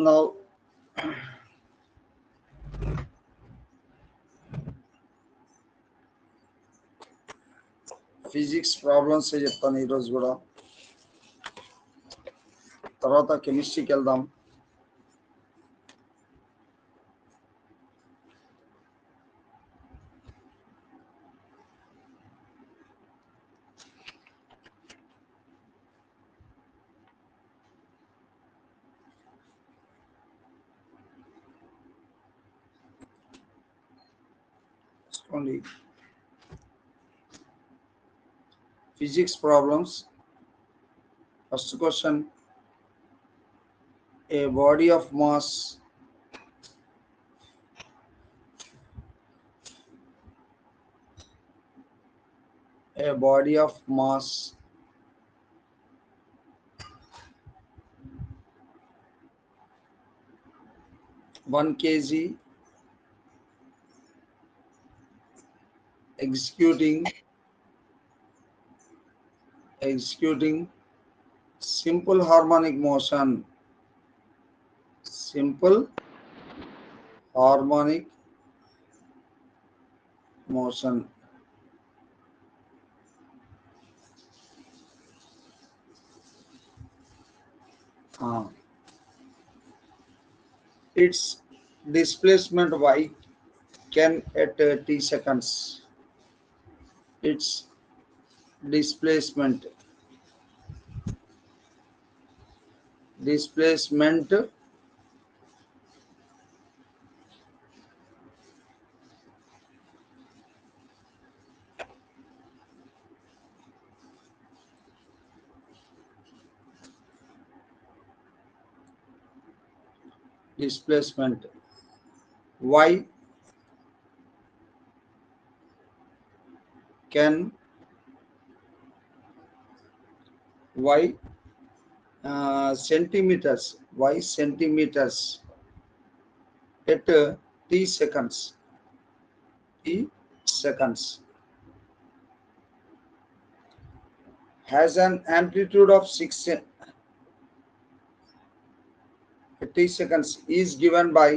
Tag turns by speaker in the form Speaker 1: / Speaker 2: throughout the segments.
Speaker 1: Now, physics problems చెప్తాను ఈరోజు కూడా. తర్వాత కెమిస్ట్రీకి వెళ్దాం. చూడండి, physics problems. First question, A body of mass a body of mass 1 kg executing simple harmonic motion its displacement y can at t seconds. Its displacement y can centimeters at t seconds has an amplitude of 6 t seconds is given by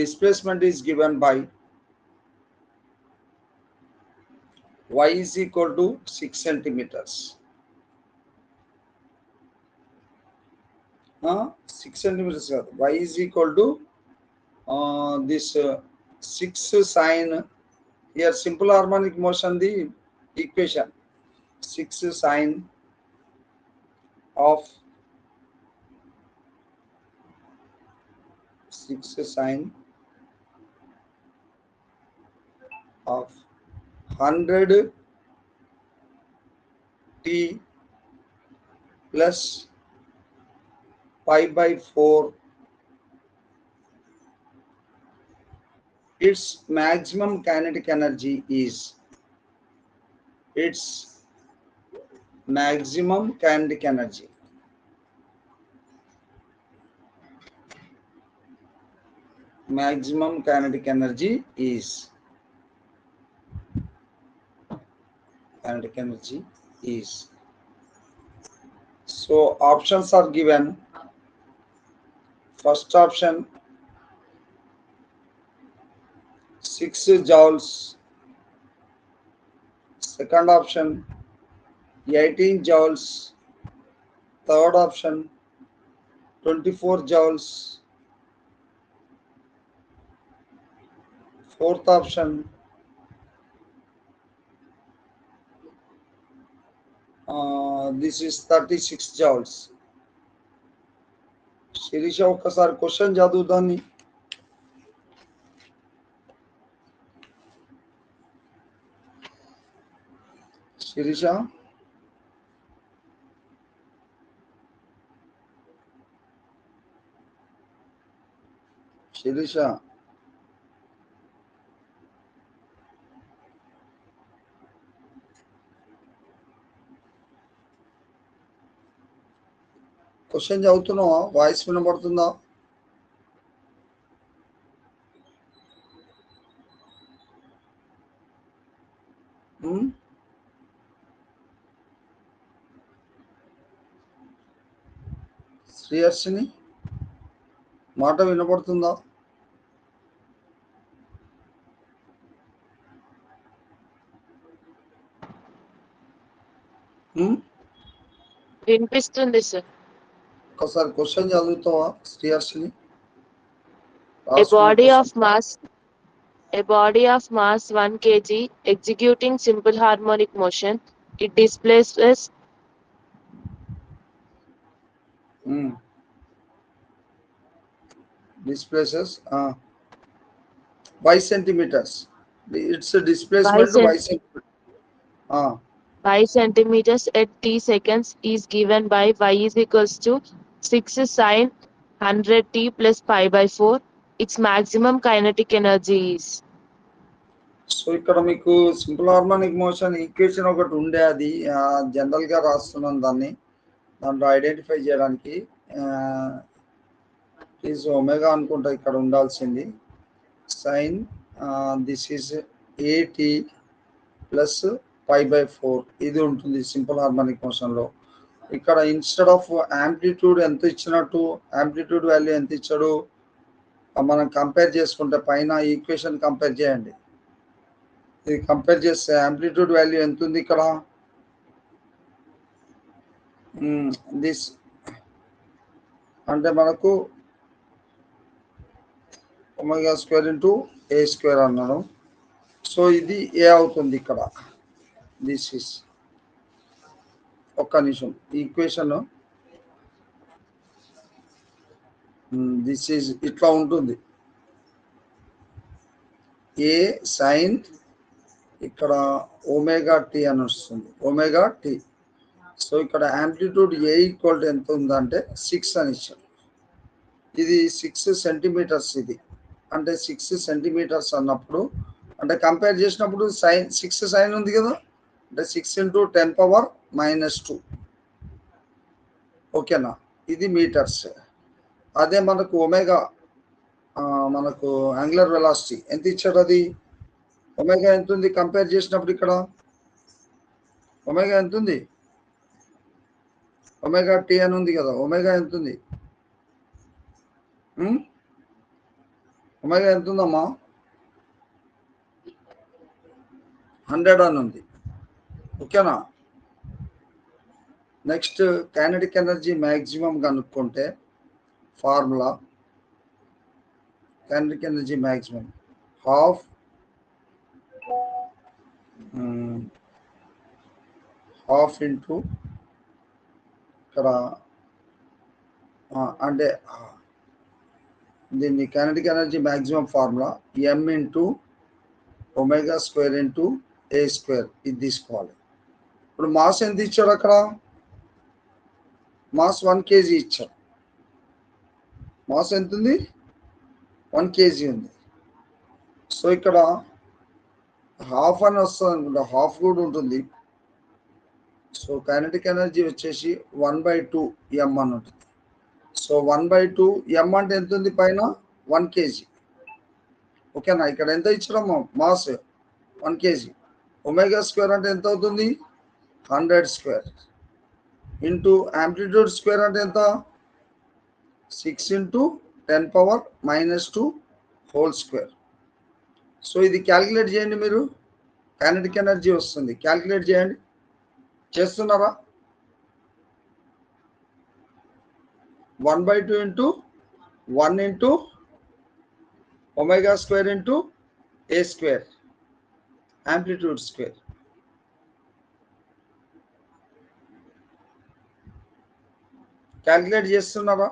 Speaker 1: displacement is given by y is equal to 6 centimeters. 6 centimeters. Y is equal to this 6 sine. Here simple harmonic motion, the equation 6 sine of 100 t plus pi by 4. Its maximum kinetic energy is maximum kinetic energy is. So options are given. First option 6 joules. Second option 18 joules. Third option 24 joules. Fourth option this is 36 joules. Sirisha ఒక్కసారి question చదువుదాన్ని. Sirisha, question చదువుతున్నావా? Voice వినబడుతుందా? శ్రీహర్షిని మాట వినపడుతుందా?
Speaker 2: వినిపిస్తుంది sir.
Speaker 1: ఒకసారి question చదువుతావా Sriharshini?
Speaker 2: A body of mass 1 kg executing simple harmonic motion, it displaces
Speaker 1: y centimeters. It's a displacement y centimeters.
Speaker 2: by centimeters at t seconds is given by y is equals to 6 sin 100t plus pi by 4. Its maximum kinetic energy is.
Speaker 1: So ఇక్కడ మీకు simple harmonic motion equation ఒకటి ఉండే, అది జనరల్గా రాస్తున్నాను దాంట్లో identify చేయడానికి. Is omega అనుకుంటా ఇక్కడ ఉండాల్సింది. సైన్ దిస్ ఈజ్ ఏటీ ప్లస్ పై బై 4 ఇది ఉంటుంది సింపుల్ హార్మోనిక్ మోషన్లో. ఇక్కడ ఇన్స్టెడ్ ఆఫ్ యాంప్లిట్యూడ్ ఎంత ఇచ్చినట్టు, యాంప్లిట్యూడ్ వాల్యూ ఎంత ఇచ్చాడు మనం కంపేర్ చేసుకుంటే పైన ఈక్వేషన్ కంపేర్ చేయండి. ఇది కంపేర్ చేస్తే యాంప్లిట్యూడ్ వాల్యూ ఎంత ఉంది ఇక్కడ, దిస్ అంటే మనకు omega square into A square అన్నాను. సో ఇది ఏ అవుతుంది ఇక్కడ. దిస్ ఈస్ ఒక్క నిమిషం ఈక్వేషన్ దిస్ ఈజ్ ఇట్లా ఉంటుంది. ఏ సైన్ ఇక్కడ ఒమేగా టీ అని వస్తుంది, ఒమేగా టీ. సో ఇక్కడ యాంప్లిట్యూడ్ ఏ ఈక్వల్ టు ఎంత ఉందంటే 6 అని ఇచ్చాడు. ఇది 6 సెంటీమీటర్స్. ఇది అంటే 6 సెంటీమీటర్స్ అన్నప్పుడు అంటే కంపేర్ చేసినప్పుడు సైన్ 6 సైన్ ఉంది కదా, అంటే 6 ఇంటూ 10⁻⁻2 ఓకేనా, ఇది మీటర్స్. అదే మనకు ఒమేగా మనకు యాంగులర్ వెలాసిటీ ఎంత ఇచ్చాడు, అది ఒమేగా ఎంత ఉంది కంపేర్ చేసినప్పుడు ఇక్కడ ఒమేగా ఎంత ఉంది, ఒమేగా టీ అని ఉంది కదా, ఒమేగా ఎంత ఉంది, ఒమేగా ఎంత ఉందమ్మా, 100 అని ఉంది ఓకేనా. నెక్స్ట్ కైనెటిక్ ఎనర్జీ మ్యాక్సిమం కనుక్కుంటే formula kinetic energy maximum half into ఇక్కడ అంటే దీన్ని kinetic energy maximum formula M into omega square into A square ఇది తీసుకోవాలి. ఇప్పుడు మాస్ ఎంత ఇచ్చాడు అక్కడ, మాస్ 1 kg ఇచ్చాడు. మాస్ ఎంత ఉంది, 1 kg ఉంది. సో ఇక్కడ హాఫ్ అని వస్తుంది అనుకుంటా, హాఫ్ కూడా ఉంటుంది. సో కైనెటిక్ ఎనర్జీ వచ్చేసి 1/2 m అని ఉంటుంది. సో 1/2 m అంటే ఎంత ఉంది పైన, 1 kg ఓకేనా. ఇక్కడ ఎంత ఇచ్చారమ్మా మాస్ 1 kg. ఒమేగా స్క్వేర్ అంటే ఎంత అవుతుంది, 100 స్క్వేర్ ఇంటూ యాంప్లిట్యూడ్ స్క్వేర్ అంటే ఎంత, 6 ఇంటూ 10⁻⁻2 హోల్ స్క్వేర్. సో ఇది క్యాలిక్యులేట్ చేయండి మీరు, కైనెటిక్ ఎనర్జీ వస్తుంది. క్యాలిక్యులేట్ చేయండి, చేస్తున్నారా? 1/2 into 1 into omega square into A square amplitude square. Calculate చేస్తున్నారా?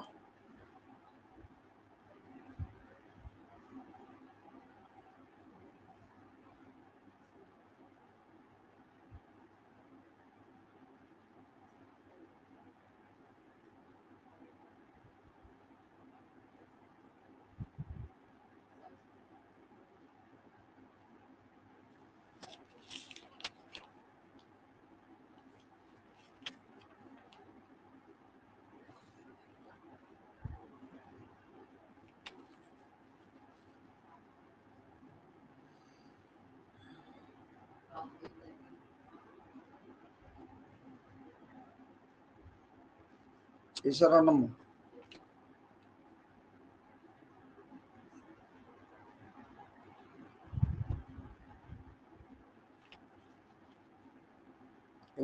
Speaker 1: చేశారన్నమ్మ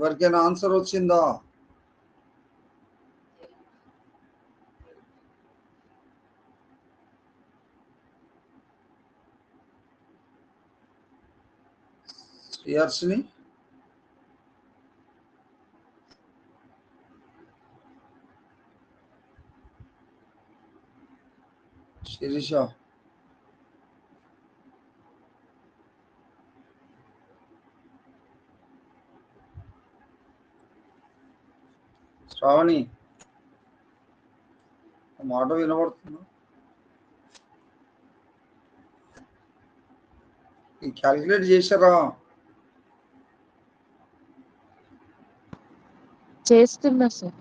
Speaker 1: ఎవరికైనా ఆన్సర్ వచ్చిందా? శ్రీహర్షిని, శిరీష, శ్రావణి, మాట వినబడుతుందా? ఈ క్యాలిక్యులేట్ చేశారా?
Speaker 2: చేస్తున్నా సార్.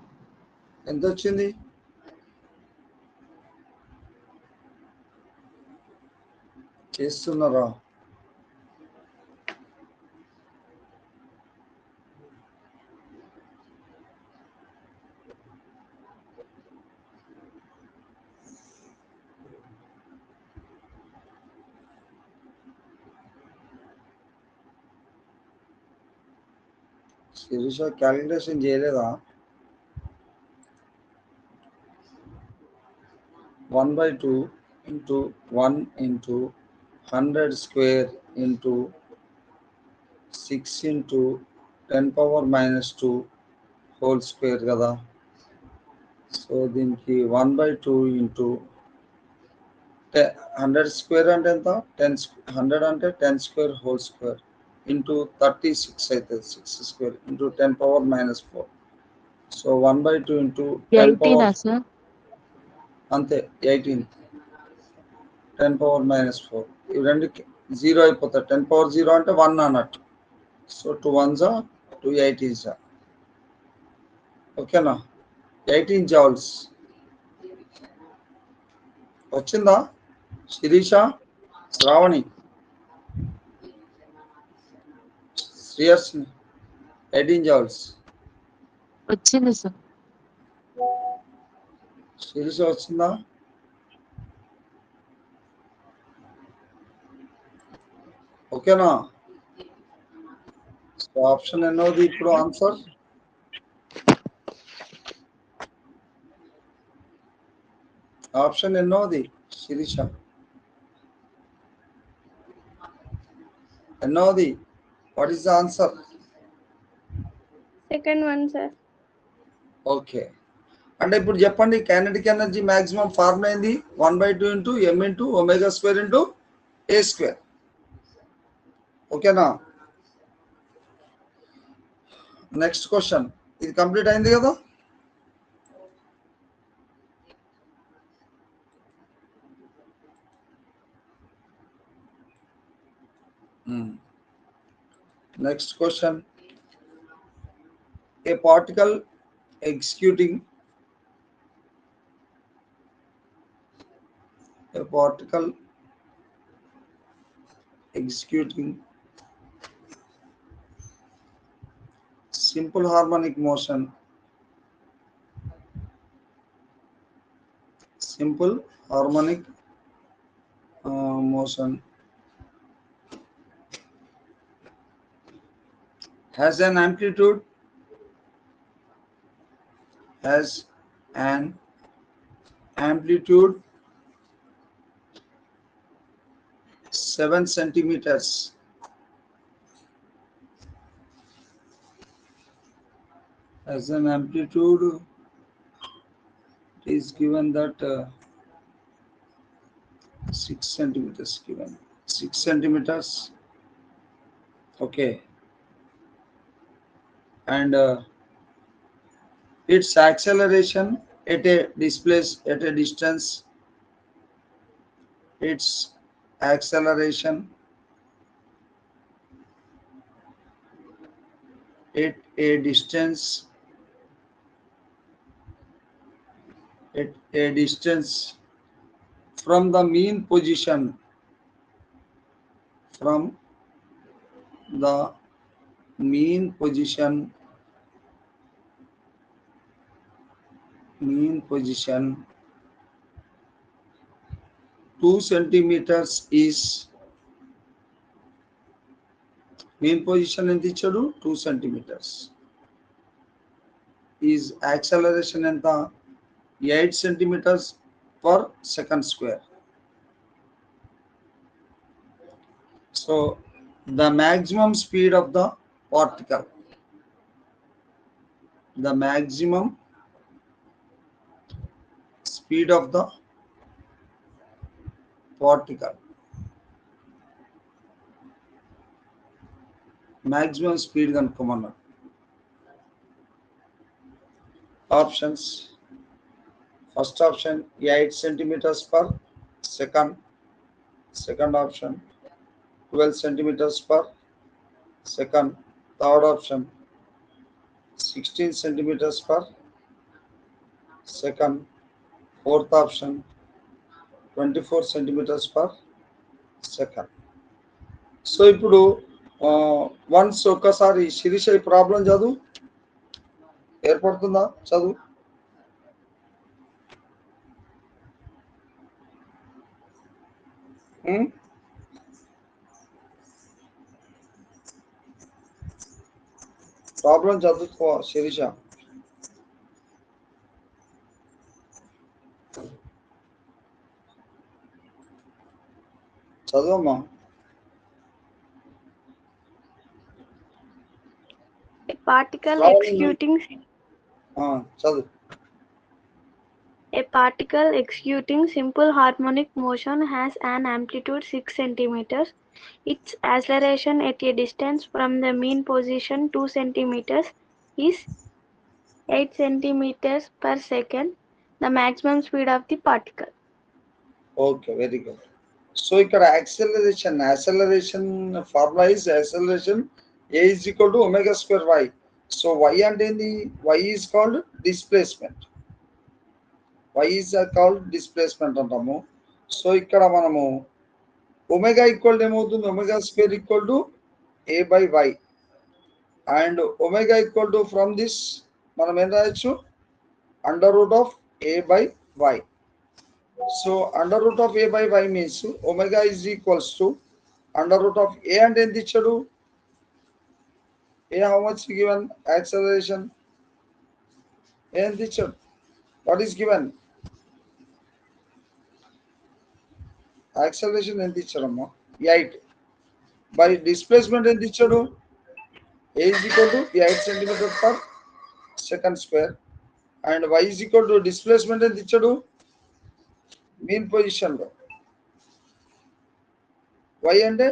Speaker 1: ఎంత వచ్చింది? చేస్తున్నారా? శిరీష క్యాలిక్యులేషన్ చేయలేదా? 1/2 into 1 into 100 square into 6 into 10 power minus 2 whole square కదా. సో దీనికి 1/2 into 100 square అంటే ఎంత? 100 అంటే 10 square whole square into 36 అవుతుంది. 6 square into 10 power minus 4. So 1/2 into 10 power
Speaker 2: sir
Speaker 1: అంతే 18. 10 power minus 4 ఇవి రెండు జీరో అయిపోతాయి. 10 power 0 అంటే 1 అన్నట్టు. So 2 1s 2 18s. ఓకేనా? 18 joules వచ్చిందా? శిరీష, శ్రావణి, శ్రీహర్షిని 18 joules
Speaker 2: వచ్చింది సార్.
Speaker 1: శిరీష వచ్చిందా? ఓకేనా? సో ఆప్షన్ ఎన్నోది ఇప్పుడు ఆన్సర్? ఆప్షన్ ఎన్నోది శిరీష? ఎన్నోది? What is the answer?
Speaker 3: Second one sir.
Speaker 1: Okay, అంటే ఇప్పుడు చెప్పండి, కైనెటిక్ ఎనర్జీ మాక్సిమం ఫార్ములా ఏంది? 1/2 into m into omega square into a square. ఓకేనా? Next question. ఇది కంప్లీట్ అయింది కదా? Next question. A particle executing simple harmonic motion has an amplitude 7 centimeters. As an amplitude, it is given that 6 centimeters given. 6 centimeters. Okay. And its acceleration at a distance. Its acceleration at a distance from the mean position mean position 2 centimeters is mean position ఎంత ఇచ్చాడు? 2 centimeters. Is acceleration ఎంత 8 centimeters per second square. So the maximum speed of the particle, the maximum speed of the particle, maximum speed కనుక్కోమన్నాడు. Options, first option 8 centimeters per second, second option 12 centimeters per second, third option 16 centimeters per second, fourth option 24 centimeters per second. So ఇప్పుడు once ఒక్కసారి శిరీష ఈ problem చదువు, ఏర్పడుతుందా? చదువు. Problem చదువుకో Sirisha. చదువమ్మా.
Speaker 3: A particle executing
Speaker 1: చదువు.
Speaker 3: A particle executing simple harmonic motion has an amplitude 6 centimeters. Its acceleration at a distance from the mean position 2 centimeters is 8 centimeters per second. The maximum speed of the particle.
Speaker 1: Okay, very good. So ఇక్కడ acceleration formula is acceleration A is equal to omega square y. So y అంటే ఏంది? y is called displacement. y is called displacement అంటాము. So ఇక్కడ మనము omega equal ఏమవుతుంది? Omega square equal to a by y and omega equal to from this మనం ఏం రాయొచ్చు? Under root of a by y. So under root of a by y means omega is equals to under root of a అంటే ఎంత ఇచ్చాడు? a how much given acceleration? ఎంత ఇచ్చాడు? What is given? Acceleration ఎంత ఇచ్చాడమ్మా? 8 by displacement ఎంత ఇచ్చాడు? a is equal to 8 centimeter per second square and y is equal to displacement ఎంత ఇచ్చాడు? మీన్ పొజిషన్లో y అంటే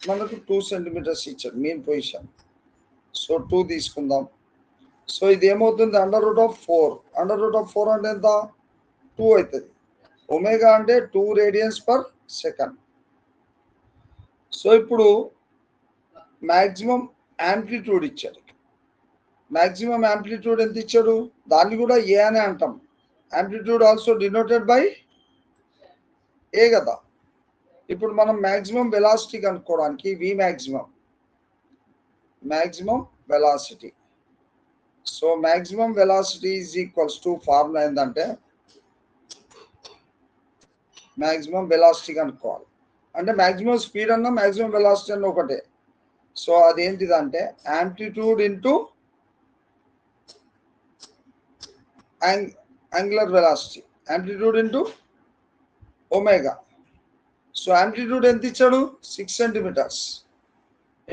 Speaker 1: మనకు 2 centimeters ఇచ్చాడు మీన్ పొజిషన్. సో 2 తీసుకుందాం. సో ఇది ఏమవుతుంది? Under root of 4. Under root of 4 అంటే ఎంత? 2 అవుతుంది. ఒమేగా అంటే 2 radians per second. సో ఇప్పుడు మ్యాక్సిమం యాంప్లిట్యూడ్ ఇచ్చాడు. మ్యాక్సిమం యాంప్లిట్యూడ్ ఎంత ఇచ్చాడు? దాన్ని కూడా ఏ అనే అంటాం. Amplitude also denoted by A కదా. ఇప్పుడు మనం మ్యాక్సిమం వెలాసిటీ కనుక్కోవడానికి V maximum velocity. So maximum velocity is equals to formula ఏంటంటే మ్యాక్సిమం వెలాసిటీ కనుక్కోవాలి. అంటే మ్యాక్సిమం స్పీడ్ అన్న మ్యాక్సిమం వెలాసిటీ అన్న ఒకటే. సో అదేంటిదంటే amplitude into angular velocity, amplitude into omega. So amplitude ఎంత ఇచ్చాడు? 6 centimeters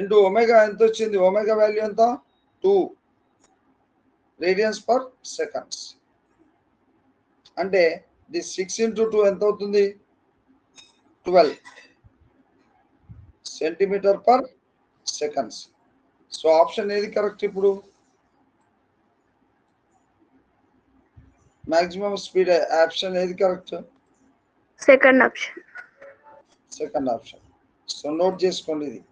Speaker 1: ఇంటూ ఒమేగా ఎంత వచ్చింది? ఒమేగా వాల్యూ ఎంత? 2 radians per seconds. అంటే ది 6 into 2 ఎంత అవుతుంది? 12 centimeter per seconds. So option ఏది కరెక్ట్? ఇప్పుడు మాక్సిమం స్పీడ్ ఆప్షన్ ఏది correct?
Speaker 3: Second option.
Speaker 1: Second option. So note చేసుకోండి ఇది.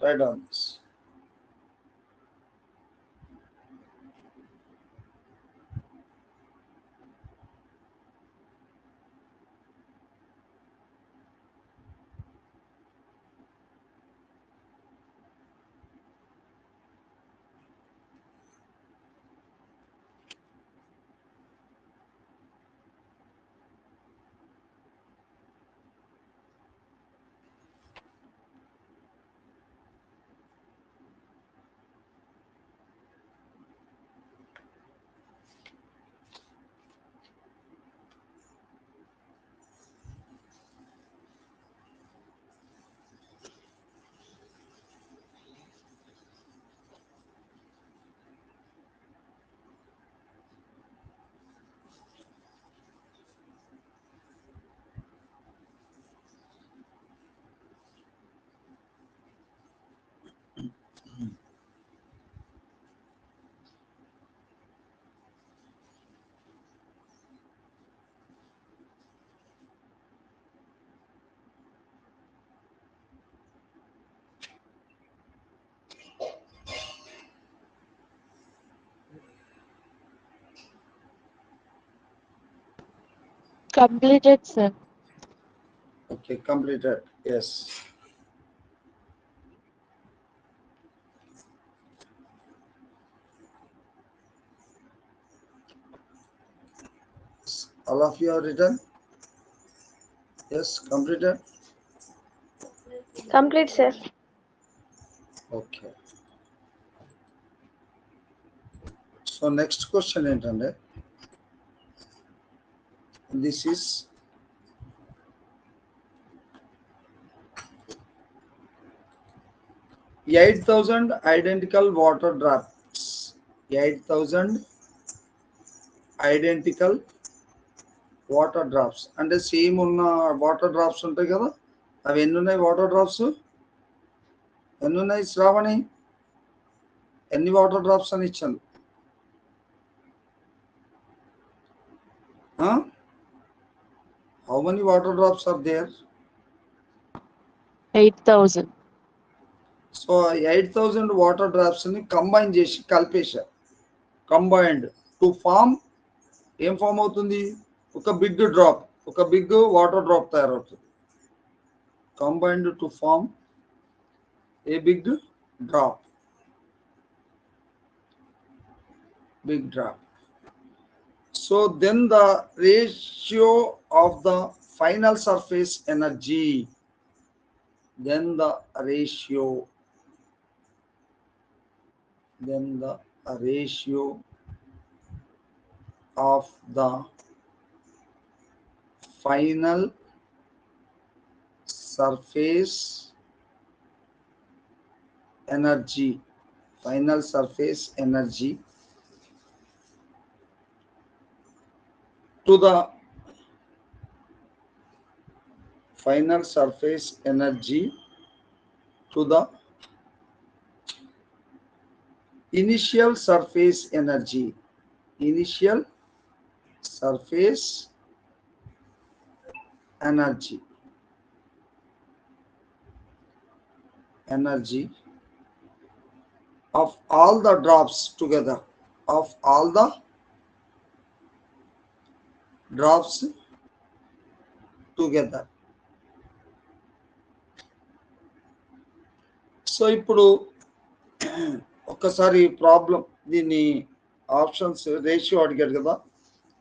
Speaker 1: Write down this.
Speaker 2: Completed, sir.
Speaker 1: Okay, completed. Yes. All of you have written? Yes, completed.
Speaker 3: Complete, sir.
Speaker 1: Okay. So next question ఏంటంటే, this is $8,000 identical water drops. 8,000 identical water drops అంటే same ఉన్న water drops ఉంటాయి కదా, అవి ఎన్ని ఉన్నాయి water drops? ఎన్ని ఉన్నాయి శ్రావణి? ఎన్ని వాటర్ డ్రాప్స్ అని ఇచ్చాను? How many water drops are there?
Speaker 2: 8,000.
Speaker 1: So 8,000 water drops ని కంబైన్ చేసి కలిపేశారు. కంబైన్డ్ టు ఫామ్ ఏం ఫామ్ అవుతుంది? ఒక బిగ్ డ్రాప్, ఒక బిగ్ వాటర్ డ్రాప్ తయారవుతుంది. Combined to form a big drop. Big drop. So then the ratio of the final surface energy, then the ratio of the final surface energy to the final surface energy to the initial surface energy of all the drops together, so ఇప్పుడు ఒక్కసారి problem దీన్ని options ratio అడిగాడు కదా.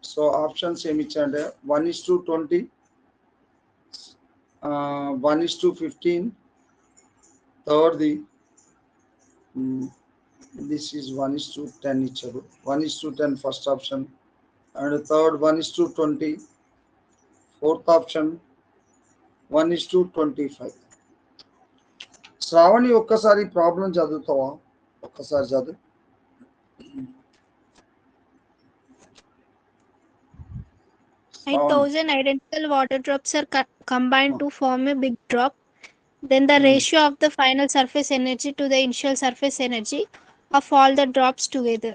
Speaker 1: So options ఏమి ఇచ్చాయంటే 1:20, 1:15, థర్డ్ది this is 1:10 ఇచ్చాడు. 1:10 first option, and third 1:20, fourth option 1:25. Shravani ఒక్కసారి problem చదువుతావా? ఒక్కసారి చదువు.
Speaker 4: 8,000 identical water drops are combined to form a big drop. Then the ratio of the final surface energy to the initial surface energy of all the drops together.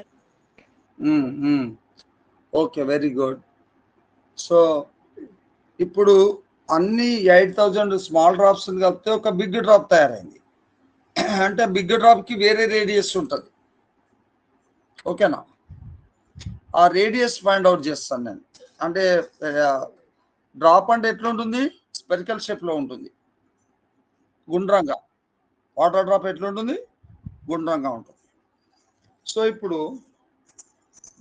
Speaker 1: Okay, very good. So ఇప్పుడు అన్ని 8,000 small drops కలిపితే ఒక big drop తయారైంది. అంటే big drop కి వేరే radius ఉంటుంది. ఓకేనా? ఆ రేడియస్ ఫైండ్ అవుట్ చేస్తాను నేను. అంటే డ్రాప్ అంటే ఎట్లుంటుంది? స్పెరికల్ షేప్ లో ఉంటుంది, గుండ్రంగా. వాటర్ డ్రాప్ ఎట్లుంటుంది? గుండ్రంగా ఉంటుంది. సో ఇప్పుడు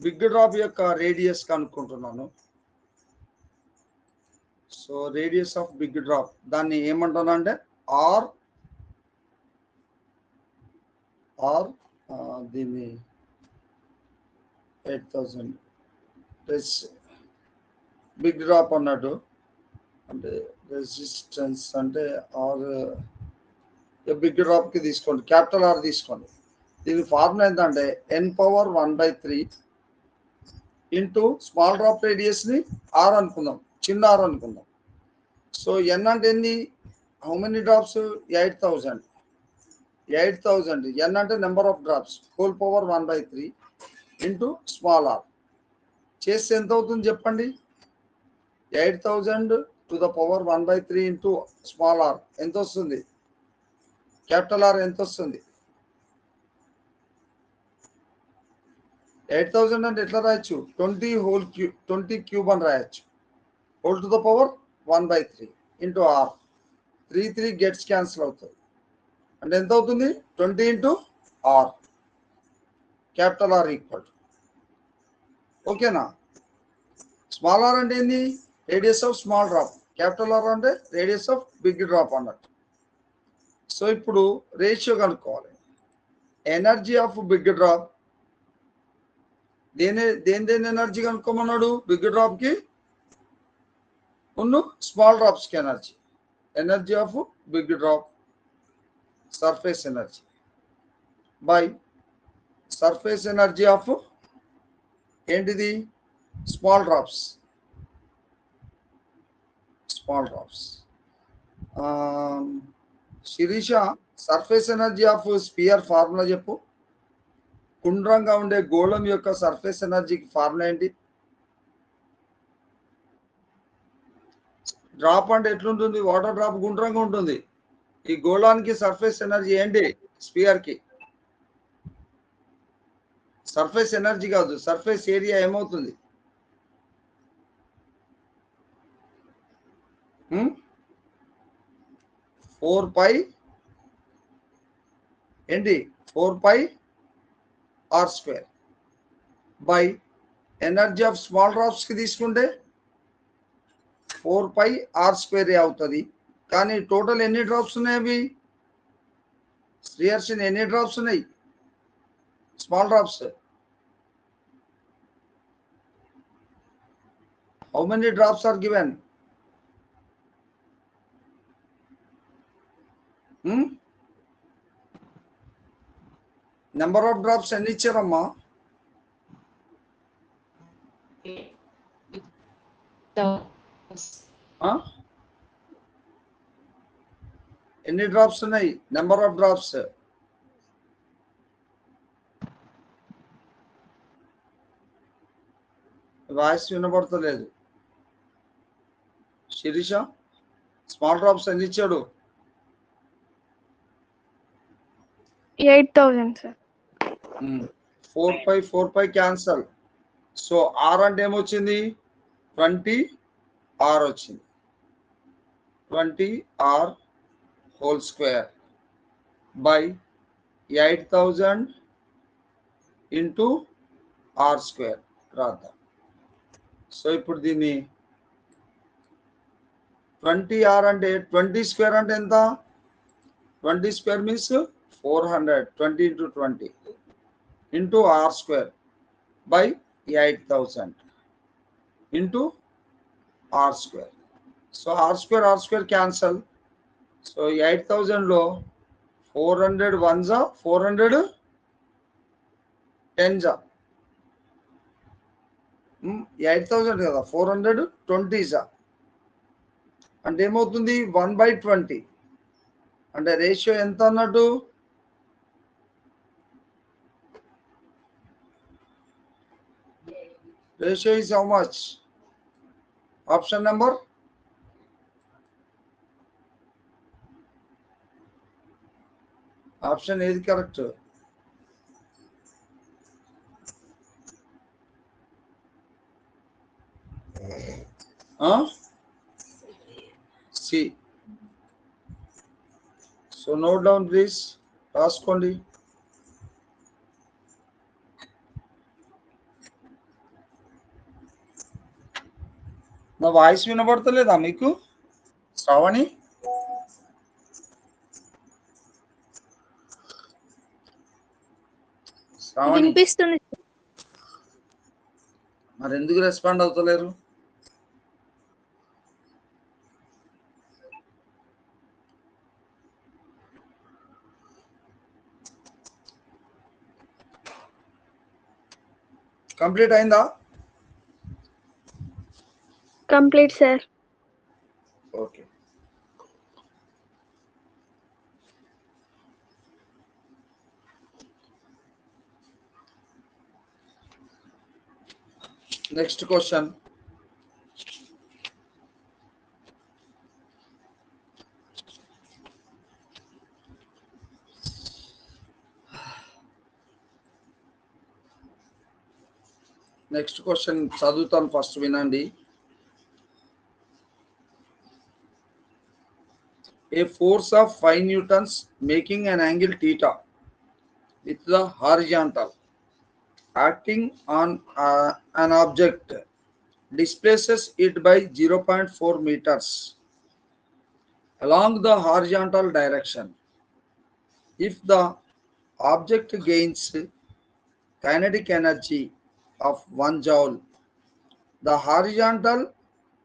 Speaker 1: బిగ్ డ్రాప్ యొక్క రేడియస్ కనుక్కుంటున్నాను. So radius of big drop దాన్ని ఏమంటాను అంటే ఆర్ దీన్ని 8,000 ప్లస్ బిగ్ డ్రాప్ అన్నట్టు, అంటే రెసిస్టెన్స్ అంటే ఆర్ బిగ్ డ్రాప్ కి తీసుకోండి, క్యాపిటల్ ఆర్ తీసుకోండి. దీని ఫార్ములా ఏంటంటే n⁻⁴ into small drop radius ని ఆర్ అనుకుందాం, చిన్న ఆర్ అనుకుందాం. సో ఎన్ అంటే ఎన్ని? How many drops? 8,000. ఎన్ అంటే number of drops, ⁴ into small R చేస్తే ఎంత అవుతుంది చెప్పండి? 8,000 to the power 1/3 into small R ఎంత వస్తుంది? క్యాపిటల్ ఆర్ ఎంత వస్తుంది? 8,000 అంటే ఎట్లా రాయొచ్చు? 20 క్యూబ్ అని రాయొచ్చు. Whole to the power 1/3 into R. 3 gets cancel అవుతుంది అంటే ఎంత అవుతుంది 20 into R. Capital R equal. ఓకేనా? స్మాల్ ఆర్ అంటే ఏంది? Radius of small drop. Capital R అంటే రేడియస్ ఆఫ్ బిగ్ డ్రాప్ అన్నట్టు. సో ఇప్పుడు రేషియో కనుక్కోవాలి. ఎనర్జీ ఆఫ్ బిగ్ డ్రాప్ దేని ఎనర్జీ కనుక్కోమన్నాడు? బిగ్ డ్రాప్ కి స్మాల్ డ్రాప్స్ కి energy. Energy of big drop surface energy by surface energy of ఏంటిది? Small drops. Shirisha, surface energy of sphere formula చెప్పు. గుండ్రంగా ఉండే గోళం యొక్క సర్ఫేస్ ఎనర్జీకి ఫార్ములా ఏంటి? డ్రాప్ అంటే ఎట్లుంటుంది? వాటర్ డ్రాప్ గుండ్రంగా ఉంటుంది. ఈ గోళానికి సర్ఫేస్ ఎనర్జీ ఏంటి? స్పియర్ కి సర్ఫేస్ ఎనర్జీ కాదు, సర్ఫేస్ ఏరియా ఏమవుతుంది? 4π ఏంటి? 4π r² by energy of small drops కి తీసుకుంటే 4π r² అవుతుంది. కానీ టోటల్ ఎన్ని డ్రాప్స్ ఉన్నాయి? అవి శ్రీహర్షిని ఎన్ని డ్రాప్స్ ఉన్నాయి? Small drops how many drops are given? Number of drops ఎన్ని ఇచ్చారమ్మా? ఎన్ని డ్రాప్స్ ఉన్నాయి? Number of drops. వాయిస్ వినబడతలేదు. శిరీష, స్మాల్ డ్రాప్స్ ఎన్ని ఇచ్చాడు?
Speaker 3: 8,000 సార్.
Speaker 1: 4π క్యాన్సల్. సో ఆర్ అంటే ఏమొచ్చింది? 20 ఆర్ వచ్చింది. 20 R whole square by 8,000 into R square రాద్దాం. సో ఇప్పుడు దీన్ని 20 ఆర్ అంటే 20 స్క్వేర్ అంటే ఎంత? 20 square means 400. 20 into 20 into R square by 8,000 into R square. So R square cancel. So 8,000 లో 400 1 400 10 8,000 కదా, 420 అంటే ఏమవుతుంది? 1/20 అంటే రేషియో ఎంత అన్నట్టు? Ratio is how much? Option number option ఏది correct? C. So note down please, రాసుకోండి. నా వాయిస్ వినబడతలేదా మీకు? శ్రావణి,
Speaker 4: వినిపిస్తుంది.
Speaker 1: మరి ఎందుకు రెస్పాండ్ అవుతలేరు? కంప్లీట్ అయిందా?
Speaker 3: Complete sir.
Speaker 1: Okay. Next question. చదువుతాను, ఫస్ట్ వినండి. a force of 5 newtons making an angle theta with the horizontal acting on an object displaces it by 0.4 meters along the horizontal direction. If the object gains kinetic energy of 1 joule, the horizontal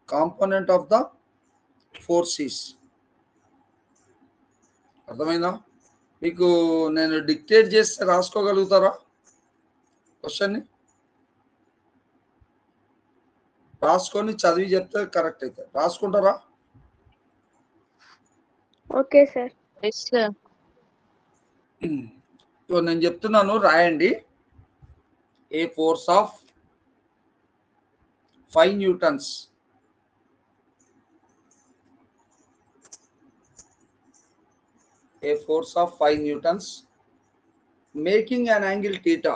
Speaker 1: component of the force is. అర్థమైందా? మీకు నేను dictate చేస్తే రాసుకోగలుగుతారా క్వశ్చన్ని? రాసుకొని చదివి చెప్తే correct అయితే రాసుకుంటారా?
Speaker 3: Okay sir.
Speaker 2: Yes, sir.
Speaker 1: నేను చెప్తున్నాను రాయండి. A force of 5 newtons a force of 5 newtons making an angle theta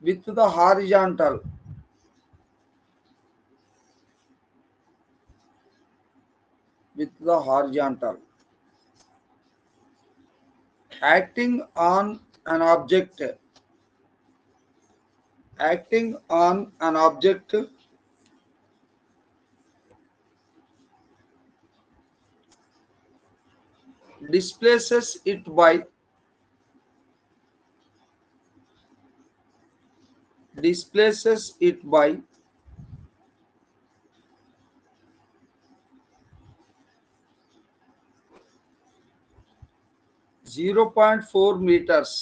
Speaker 1: with the horizontal acting on an object displaces it by 0.4 meters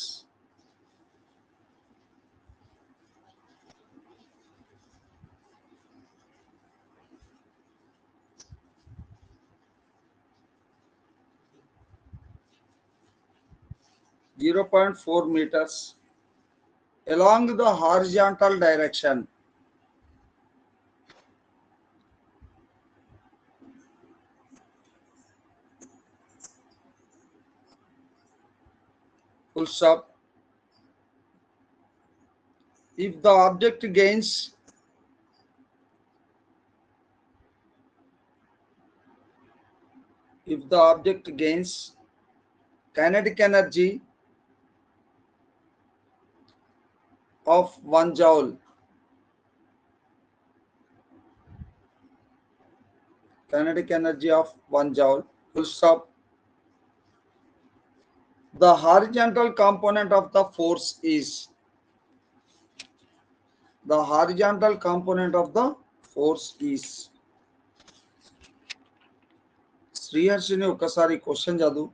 Speaker 1: along the horizontal direction. Full stop. If the object gains kinetic energy of 1 joule, full stop, the horizontal component of the force is Sriharshini ఒకసారి question చదువు.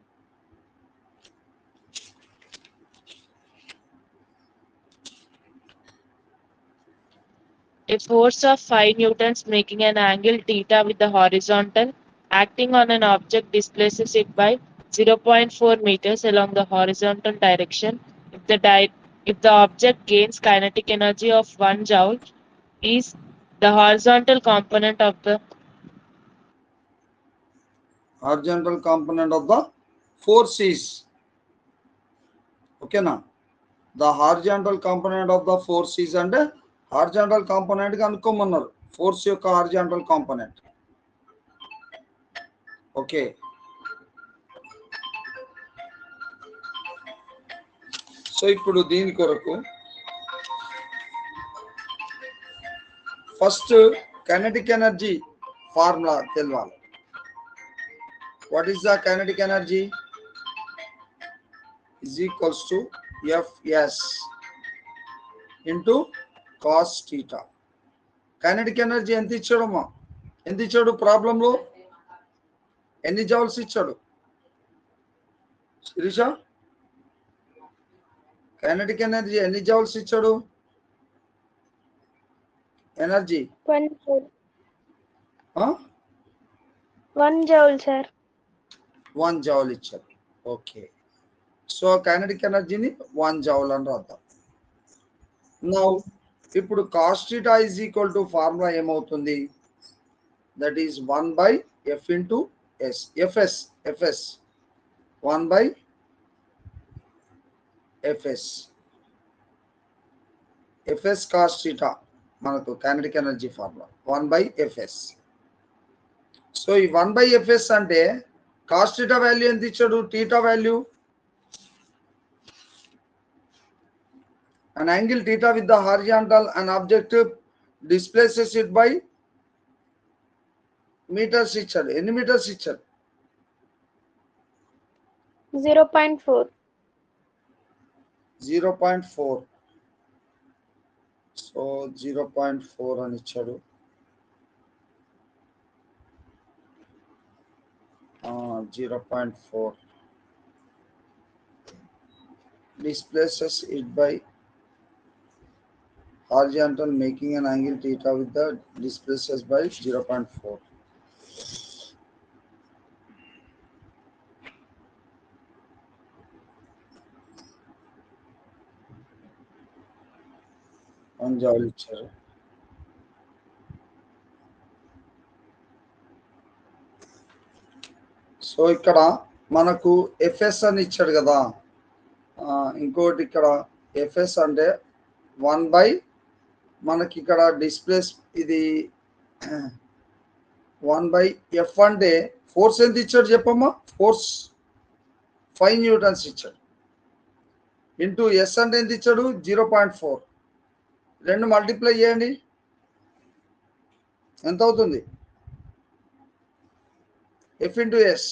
Speaker 2: A force of 5 newtons making an angle theta with the horizontal acting on an object displaces it by 0.4 meters along the horizontal direction. If the object gains kinetic energy of 1 joule, is the horizontal component of the
Speaker 1: force is. Okay na? The horizontal component of the force is అంటే horizontal component కనుక్కోమన్నారు. Force యొక్క horizontal component. Okay, so ఇప్పుడు దీని కొరకు first kinetic energy formula తెలవాలి. What is the kinetic energy? is equals to Fs into cos theta. Kinetic energy ఎంత ఇచ్చాడమ్మా? ఎంత ఇచ్చాడు ప్రాబ్లంలో? ఎన్ని జౌల్స్ ఇచ్చాడు శిరీష? కైనెటిక్ ఎనర్జీ ఎన్ని జౌల్స్ ఇచ్చాడు? Energy
Speaker 3: 1 joule sir.
Speaker 1: 1 joule ఇచ్చాడు. ఓకే, సో కైనెటిక్ ఎనర్జీని 1 joule అని రాద్దాం. నౌ ఇప్పుడు cos theta is equal to formula ఏమవుతుంది? That is 1 by f into s. fs 1 by fs. FS cos theta మనకు kinetic energy formula 1/fs. So ఈ 1/fs అంటే cos theta value ఎంత ఇచ్చాడు, theta value, an angle theta with the horizontal and object displaces it by meters ఇచ్చాడు. ఎన్ని metres ఇచ్చాడు?
Speaker 3: 0.4.
Speaker 1: 0.4. So 0.4 అని ఇచ్చాడు. uh, 0.4 displaces it by horizontal making an angle theta with the displaces by 0.4. అంజాలు ఇచ్చారు. So ఇక్కడ మనకు ఎఫ్ఎస్ అని ఇచ్చాడు కదా, ఇంకోటి ఇక్కడ ఎఫ్ఎస్ అంటే 1/, మనకి ఇక్కడ డిస్ప్లేస్ ఇది 1/f అంటే ఫోర్స్ ఎంత ఇచ్చాడు చెప్పమ్మా, ఫోర్స్ 5 న్యూటన్స్ ఇచ్చాడు. ఇంటూ ఎస్ అంటే ఎంత ఇచ్చాడు 0.4. రెండు మల్టిప్లై చేయండి, ఎంత అవుతుంది? F into S,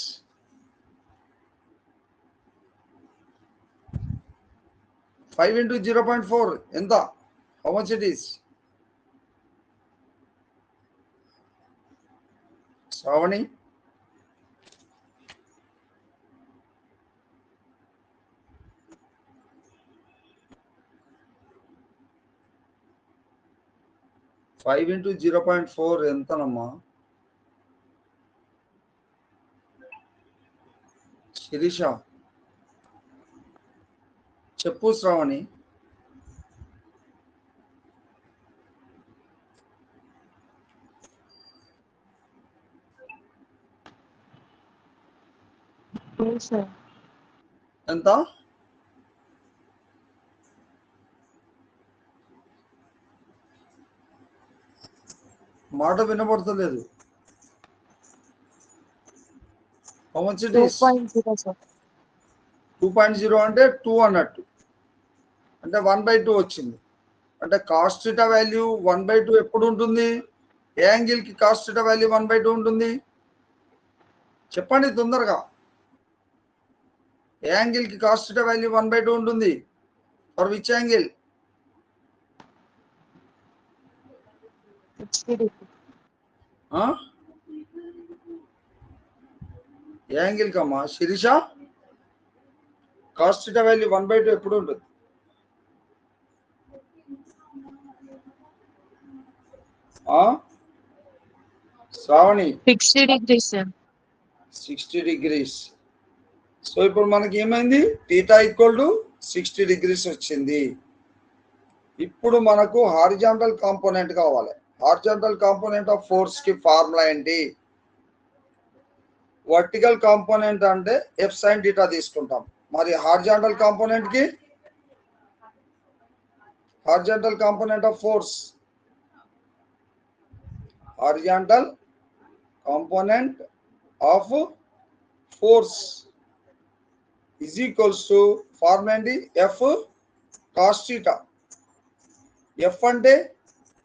Speaker 1: five into 0.4 ఎంత? How much it is? Sravani, five into 0.4 ఎంతనమ్మా? శిరీష చెప్పు. శ్రావణి, ఎంత? మాట వినబడతలేదు. How much it is? 2.0 అంటే 2 అన్నట్టు, అంటే 1/2 వచ్చింది. అంటే కాస్ థీటా వాల్యూ 1/2 ఎప్పుడు ఉంటుంది? ఏ యాంగిల్ కి కాస్ థీటా వాల్యూ 1/2 ఉంటుంది చెప్పండి తొందరగా. ఏ యాంగిల్ కి కాస్ థీటా వాల్యూ 1/2 ఉంటుంది? For which angle? ఏ యాంగిల్ కమ్మా శిరీష కాస్ థీటా వాల్యూ 1/2 ఎప్పుడు ఉంటుంది? Sravani
Speaker 2: 60 degrees sir.
Speaker 1: 60 degrees. So ఇప్పుడు మనకి ఏమైంది? థీటా ఈక్వల్ టు 60 degrees వచ్చింది. ఇప్పుడు మనకు హారిజాంటల్ కాంపోనెంట్ కావాలి. హారిజాంటల్ కాంపోనెంట్ ఆఫ్ ఫోర్స్ కి ఫార్ములా ఏంటి? వర్టికల్ కాంపోనెంట్ అంటే ఎఫ్ సైన్ థీటా తీసుకుంటాం. మరి హారిజాంటల్ కాంపోనెంట్ కి, horizontal component of force, horizontal component of force is equals to formula ఏంటి? F cos theta. ఎఫ్ అంటే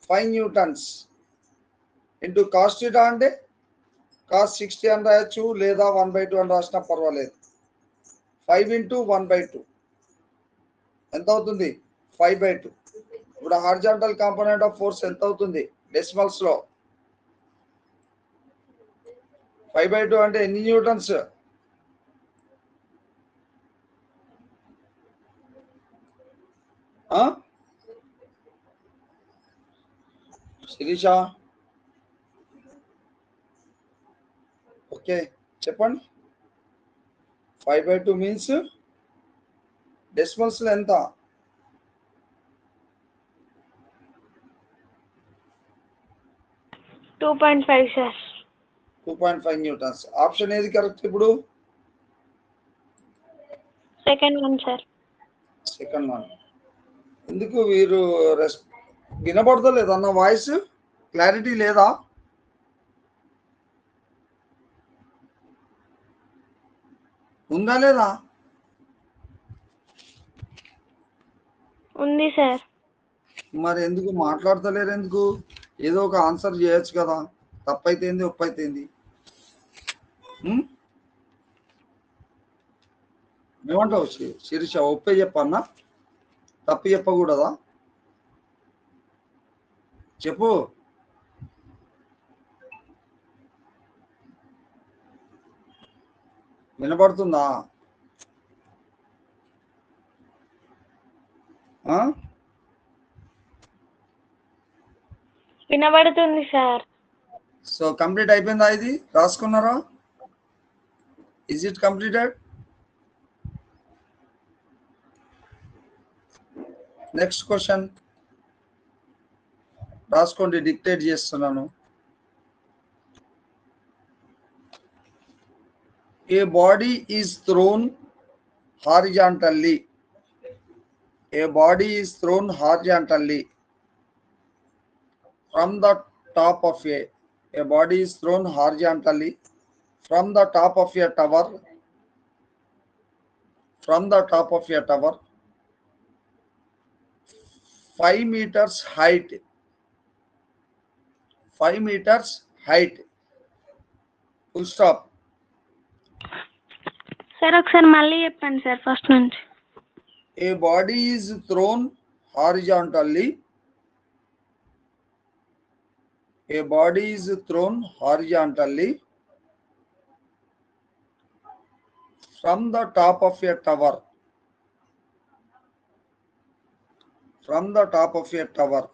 Speaker 1: 5 న్యూటన్స్ ఇంటూ కాస్ థీటా అంటే cos 60 అని రాయొచ్చు, లేదా 1/2 అని రాసినా పర్వాలేదు. 5 ఇంటూ 1/2 ఎంత అవుతుంది? 5/2. ఇప్పుడు హారిజాంటల్ కాంపోనెంట్ ఆఫ్ ఫోర్స్ ఎంత అవుతుంది డెసిమల్స్ లో? 5/2 అంటే ఎన్ని న్యూటన్స్? శిరీష ఓకే చెప్పండి. 5/2 మీన్స్ డెసిమల్స్ లో ఎంత?
Speaker 3: 2.5 sir.
Speaker 1: 2.5 న్యూటన్స్. ఆప్షన్ ఏది కరెక్ట్ ఇప్పుడు?
Speaker 3: Second one sir.
Speaker 1: Second one. ఎందుకు వీరు వినపడతలేదు అన్న వాయిస్ క్లారిటీ లేదా? ఉందా లేదా?
Speaker 3: ఉంది సార్.
Speaker 1: మరి ఎందుకు మాట్లాడతలేరు? ఎందుకు? ఏదో ఒక ఆన్సర్ చేయొచ్చు కదా. తప్పైతేంది ఒప్పైతేంది. ఏమంటావు శిరీష? ఒప్పే చెప్పన్నా, తప్పు చెప్పకూడదా? చెప్పు. వినపడుతుందా?
Speaker 3: వినబడుతుంది సార్.
Speaker 1: సో కంప్లీట్ అయిపోయిందా? ఇది రాసుకున్నారా? Is it completed? Next question రాసుకోండి, డిక్టేట్ చేస్తున్నాను. A body is thrown horizontally. A body is thrown horizontally from the top of a body is thrown horizontally from the top of a tower. From the top of a tower, 5 meters height. 5 meters height. Full stop.
Speaker 3: Sir ఒకసారి మళ్ళీ చెప్పండి sir first నుంచి.
Speaker 1: A body is thrown horizontally. A body is thrown horizontally from the top of a tower. From the top of a tower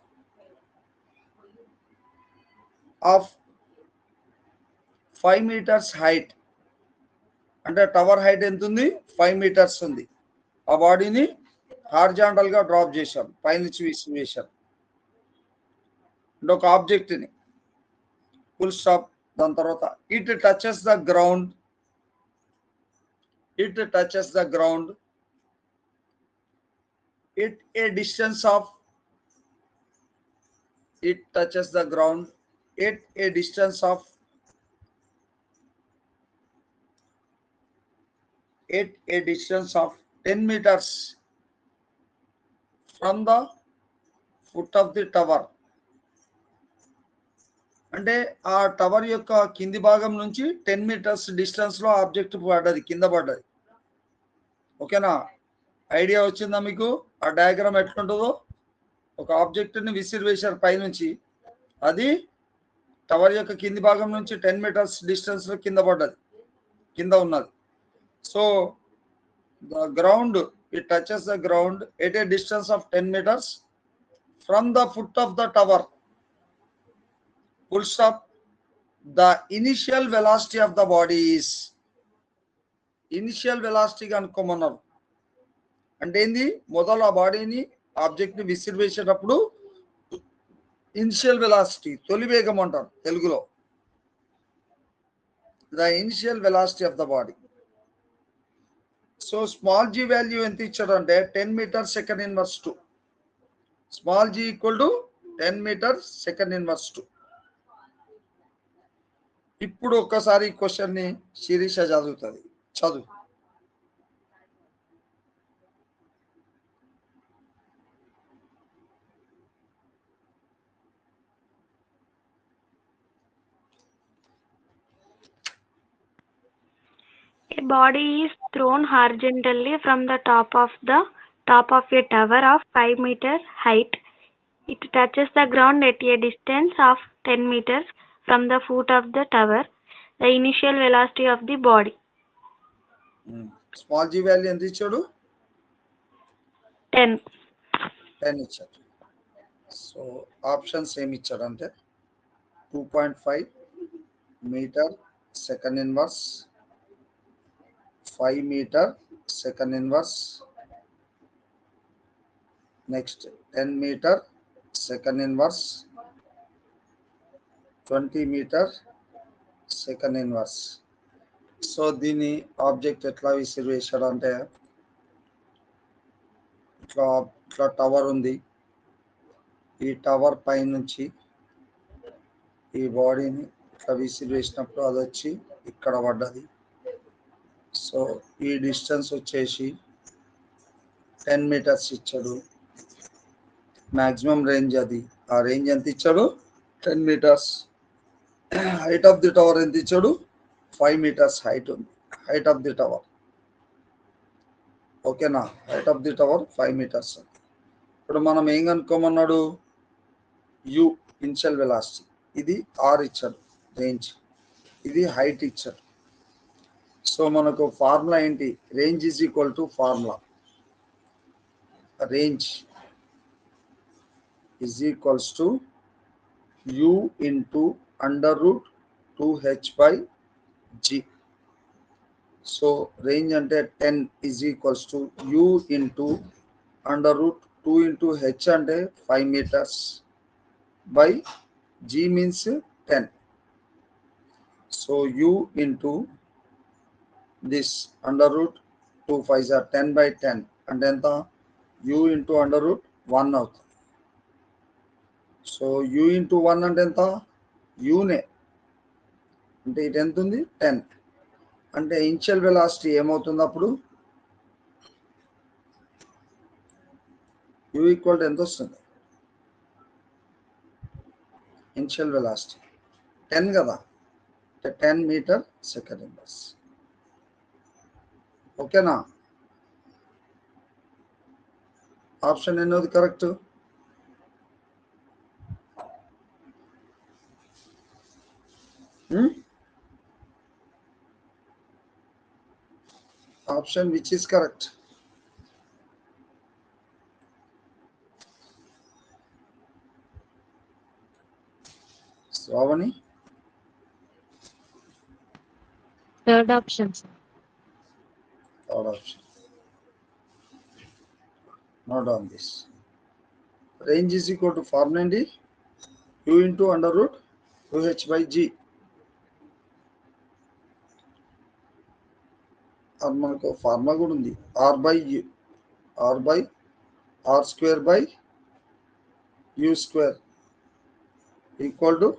Speaker 1: of 5 meters height. అంటే tower height ఎంత ఉంది? 5 meters ఉంది. ఆ బాడీని హారిజాంటల్ గా drop చేశాం, పైనుంచి విసిరేశాం. అంటే ఒక ఆబ్జెక్ట్ని. Full stop. దాని తర్వాత it touches the ground. It touches the ground at a distance of. It touches the ground at a distance of. At a distance of 10 meters from the foot of the tower. అంటే ఆ tower యొక్క కింది భాగం నుంచి 10 meters distance లో object పడ్డది, కింద పడ్డది. ఓకేనా? ఐడియా వచ్చిందా మీకు? ఆ డయాగ్రామ్ ఎట్లుంటుందో, ఒక ఆబ్జెక్ట్ ని విసిరివేశారు పైనుంచి, అది టవర్ యొక్క కింది భాగం నుంచి 10 meters డిస్టెన్స్ లో కింద పడ్డది, కింద ఉన్నది. So the ground, it touches the ground at a distance of 10 meters from the foot of the tower. Full stop. The initial velocity of the body is. Initial velocity అనుకోమన్నారు. అంటే ఏంది? మొదలు ఆ బాడీని, ఆబ్జెక్ట్ ని విసిరివేసేటప్పుడు ఇనిషియల్ వెలాసిటీ, తొలి వేగం అంటారు తెలుగులో. The initial velocity of the body. So small G value ఎంత ఇచ్చాడు అంటే 10 meters second inverse 2. Small G equal to 10 meters second inverse 2. ఇప్పుడు ఒక్కసారి ఈ క్వశ్చన్ ని శిరీష చదువుతుంది. చదువు.
Speaker 3: A body is thrown horizontally from the top of a tower of 5 meters height. It touches the ground at a distance of 10 meters from the foot of the tower. The initial velocity of the body.
Speaker 1: Small G value ఎంత ఇచ్చాడు? 10 ఇచ్చాడు. So options ఏమి ఇచ్చాడంటే 2.5 meter second inverse, 5 meter second inverse, next 10 meter second inverse, 20 meter second inverse. So దీని object ఎట్లా విసిరివేశాడు అంటే ఇట్లా ఇట్లా టవర్ ఉంది. ఈ టవర్ పై నుంచి ఈ బాడీని ఇట్లా విసిరేసినప్పుడు అది వచ్చి ఇక్కడ పడ్డది. సో ఈ డిస్టెన్స్ వచ్చేసి 10 మీటర్స్ ఇచ్చాడు. మ్యాక్సిమం రేంజ్ అది. ఆ రేంజ్ ఎంత ఇచ్చాడు? 10 metres. Height of the tower ఎంత ఇచ్చాడు? 5 మీటర్స్ హైట్ ఉంది. హైట్ ఆఫ్ ది టవర్, ఓకేనా? Height of the tower 5 metres. ఇప్పుడు మనం ఏం కనుక్కోమన్నాడు? U initial velocity. ఇది ఆర్ ఇచ్చాడు రేంజ్, ఇది హైట్ ఇచ్చాడు. సో మనకు ఫార్ములా ఏంటి? Range is equal to formula range is equals to u into under root 2h/g. So range అంటే 10 is equals to u into under root 2 into H అంటే 5 meters by g means 10. So u into this under root 2 5 are 10/10 అంటే ఎంత? u into under route 1 అవుతుంది. So u into 1 అంటే ఎంత? యూనే అంటే ఇది ఎంత ఉంది? 10. అంటే ఇనిషియల్ వెలాసిటీ ఏమవుతుంది అప్పుడు? u ఈక్వల్ టు ఎంత వస్తుంది? ఇనిషియల్ వెలాసిటీ 10 కదా, 10 మీటర్ సెకండ్ ఇన్వర్స్. ఓకేనా? ఆప్షన్ ఎన్నోది correct? Option which is correct? Sravani?
Speaker 2: Third option, sir.
Speaker 1: Third option. Not on this. Range is equal to formula ఏంటి? u into under root 2h/g. అది మనకు formula కూడా ఉంది. r square by u square equal to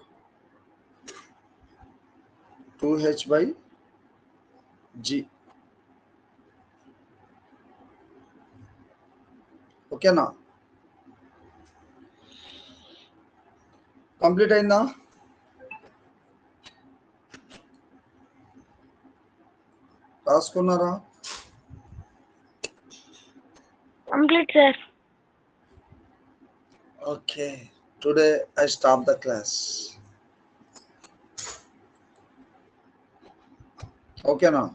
Speaker 1: 2h/g. ఓకేనా? Complete అయిందా? రాసుకున్నారా?
Speaker 3: Complete, sir.
Speaker 1: Okay, today I stop the class. Okay now.